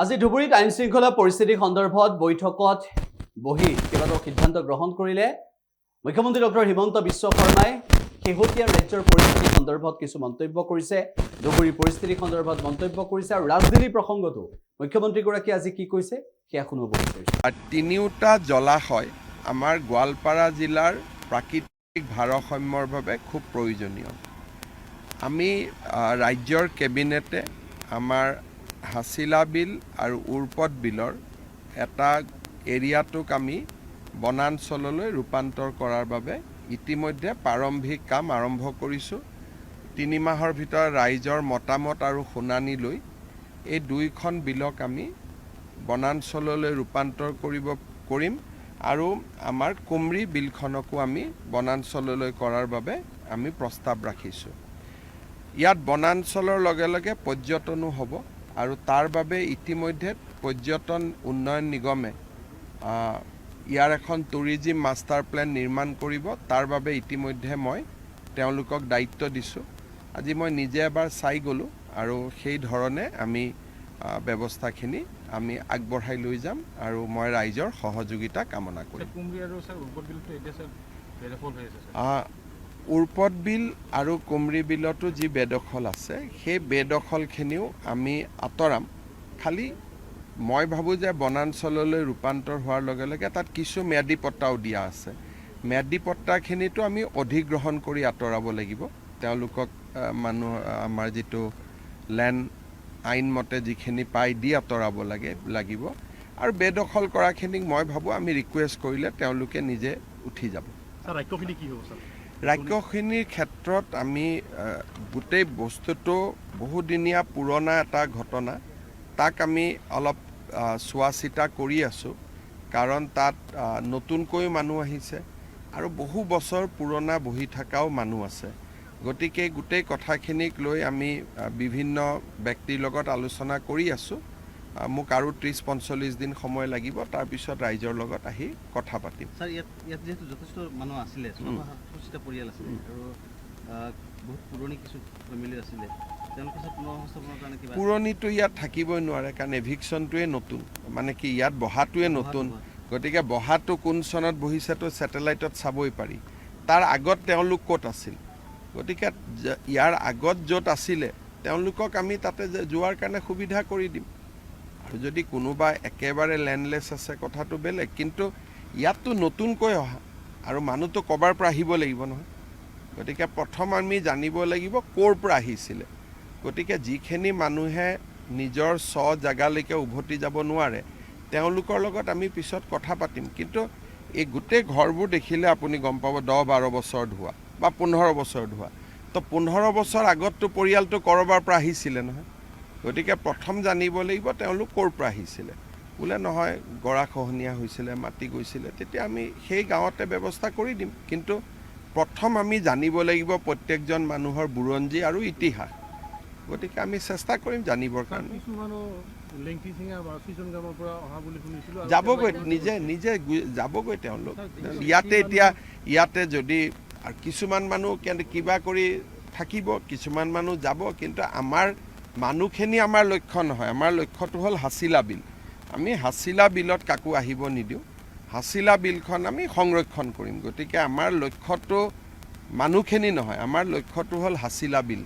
আজি ধুবুৰীত আইন শৃংখলা পৰিস্থিতি সন্দৰ্ভত বৈঠকত বহি কেইবাটাও সিদ্ধান্ত গ্ৰহণ কৰিলে মুখ্যমন্ত্ৰী ডক্টৰ হিমন্ত বিশ্ব শৰ্মাই শেহতীয়া ৰাজ্যৰ পৰিস্থিতি সন্দৰ্ভত কিছু মন্তব্য কৰিছে ধুবুৰী পৰিস্থিতি সন্দৰ্ভত মন্তব্য কৰিছে আৰু ৰাজধানী প্ৰসংগতো মুখ্যমন্ত্ৰীগৰাকী আজি কি কৈছে সেয়া শুনিব বিচাৰিছো। তিনিওটা জলাশয় আমাৰ গোৱালপাৰা জিলাৰ প্ৰাকৃতিক ভাৰসাম্যৰ বাবে খুব প্ৰয়োজনীয়। আমি ৰাজ্যৰ কেবিনেটে আমাৰ হাছিলা বিল আৰু উৰপদ বিলৰ এটা এৰিয়াটোক আমি বনাঞ্চললৈ ৰূপান্তৰ কৰাৰ বাবে ইতিমধ্যে প্ৰাৰম্ভিক কাম আৰম্ভ কৰিছোঁ। 3 মাহৰ ভিতৰত ৰাইজৰ মতামত আৰু শুনানি লৈ এই দুইখন বিলক আমি বনাঞ্চললৈ ৰূপান্তৰ কৰিম আৰু আমাৰ কুমৰি বিলখনকো আমি বনাঞ্চললৈ কৰাৰ বাবে আমি প্ৰস্তাৱ ৰাখিছোঁ। ইয়াত বনাঞ্চলৰ লগে লগে পৰ্যটনো হ'ব আৰু তাৰ বাবে ইতিমধ্যে পৰ্যটন উন্নয়ন নিগমে ইয়াৰ এখন টুৰিজিম মাষ্টাৰ প্লেন নিৰ্মাণ কৰিব। তাৰ বাবে ইতিমধ্যে মই তেওঁলোকক দায়িত্ব দিছোঁ। আজি মই নিজে এবাৰ চাই গ'লোঁ আৰু সেই ধৰণে আমি ব্যৱস্থাখিনি আমি আগবঢ়াই লৈ যাম আৰু মই ৰাইজৰ সহযোগিতা কামনা কৰিম। উৰপদ বিল আৰু কুমৰি বিলতো যি বেদখল আছে সেই বেদখলখিনিও আমি আঁতৰাম। খালি মই ভাবোঁ যে বনাঞ্চললৈ ৰূপান্তৰ হোৱাৰ লগে লগে তাত কিছু ম্যাদী পট্টাও দিয়া আছে। ম্যাদী পট্টাখিনিতো আমি অধিগ্ৰহণ কৰি আঁতৰাব লাগিব। তেওঁলোকক আমাৰ যিটো লেণ্ড আইনমতে যিখিনি পাই দি আঁতৰাব লাগিব আৰু বেদখল কৰাখিনিক মই ভাবোঁ আমি ৰিকুৱেষ্ট কৰিলে তেওঁলোকে নিজে উঠি যাব। ৰাজ্যখিনিৰ ক্ষেত্ৰত আমি গোটেই বস্তুটো বহুদিনীয়া পুৰণা এটা ঘটনা, তাক আমি অলপ চোৱা চিতা কৰি আছোঁ। কাৰণ তাত নতুনকৈ মানুহ আহিছে আৰু বহু বছৰ পুৰণা বহি থকাও মানুহ আছে। গতিকে গোটেই কথাখিনিক লৈ আমি বিভিন্ন ব্যক্তিৰ লগত আলোচনা কৰি আছোঁ। মোক আৰু 30-45 দিন সময় লাগিব, তাৰপিছত ৰাইজৰ লগত আহি কথা পাতিম। ছাৰ, ইয়াত যিহেতু যথেষ্ট মানুহ আছিলে, পৰিয়াল আছিলে আৰু বহুত পুৰণি কিছু ফেমিলি আছিলে, পুৰণিটো ইয়াত থাকিবই নোৱাৰে কাৰণ এভিকশ্যনটোৱে নতুন, মানে কি ইয়াত বহাটোৱে নতুন। গতিকে বহাটো কোন চনত বহিছেতো ছেটেলাইটত চাবই পাৰি। তাৰ আগত তেওঁলোক ক'ত আছিল? গতিকে ইয়াৰ আগত য'ত আছিলে তেওঁলোকক আমি তাতে যোৱাৰ কাৰণে সুবিধা কৰি দিম। আৰু যদি কোনোবা একেবাৰে লেণ্ডলেছ আছে কথাটো বেলেগ, কিন্তু ইয়াততো নতুনকৈ অহা আৰু মানুহটো ক'ৰবাৰ পৰা আহিব লাগিব নহয়। গতিকে প্ৰথম আমি জানিব লাগিব ক'ৰ পৰা আহিছিলে। গতিকে যিখিনি মানুহে নিজৰ জেগালৈকে উভতি যাব নোৱাৰে তেওঁলোকৰ লগত আমি পিছত কথা পাতিম। কিন্তু এই গোটেই ঘৰবোৰ দেখিলে আপুনি গম পাব 10-12 বছৰত হোৱা বা 15 বছৰত হোৱা। তো 15 বছৰ আগততো পৰিয়ালটো ক'ৰবাৰ পৰা আহিছিলে নহয়। গতিকে প্ৰথম জানিব লাগিব তেওঁলোক ক'ৰ পৰা আহিছিলে। বোলে নহয় গৰাখহনীয়া হৈছিলে, মাটি গৈছিলে, তেতিয়া আমি সেই গাঁৱতে ব্যৱস্থা কৰি দিম। কিন্তু প্ৰথম আমি জানিব লাগিব প্ৰত্যেকজন মানুহৰ বুৰঞ্জী আৰু ইতিহাস। গতিকে আমি চেষ্টা কৰিম জানিবৰ কাৰণে। যাবগৈ, নিজে যাবগৈ তেওঁলোক। ইয়াতে যদি আৰু কিছুমান মানুহ কিবা কৰি থাকিব, কিছুমান মানুহ যাব, কিন্তু আমাৰ মানুহখিনি আমাৰ লক্ষ্য নহয়। আমাৰ লক্ষ্যটো হ'ল হাছিলা বিল। আমি হাছিলা বিলত কাকো আহিব নিদিওঁ। হাছিলা বিলখন আমি সংৰক্ষণ কৰিম। গতিকে আমাৰ লক্ষ্যটো মানুহখিনি নহয়, আমাৰ লক্ষ্যটো হ'ল হাছিলা বিল।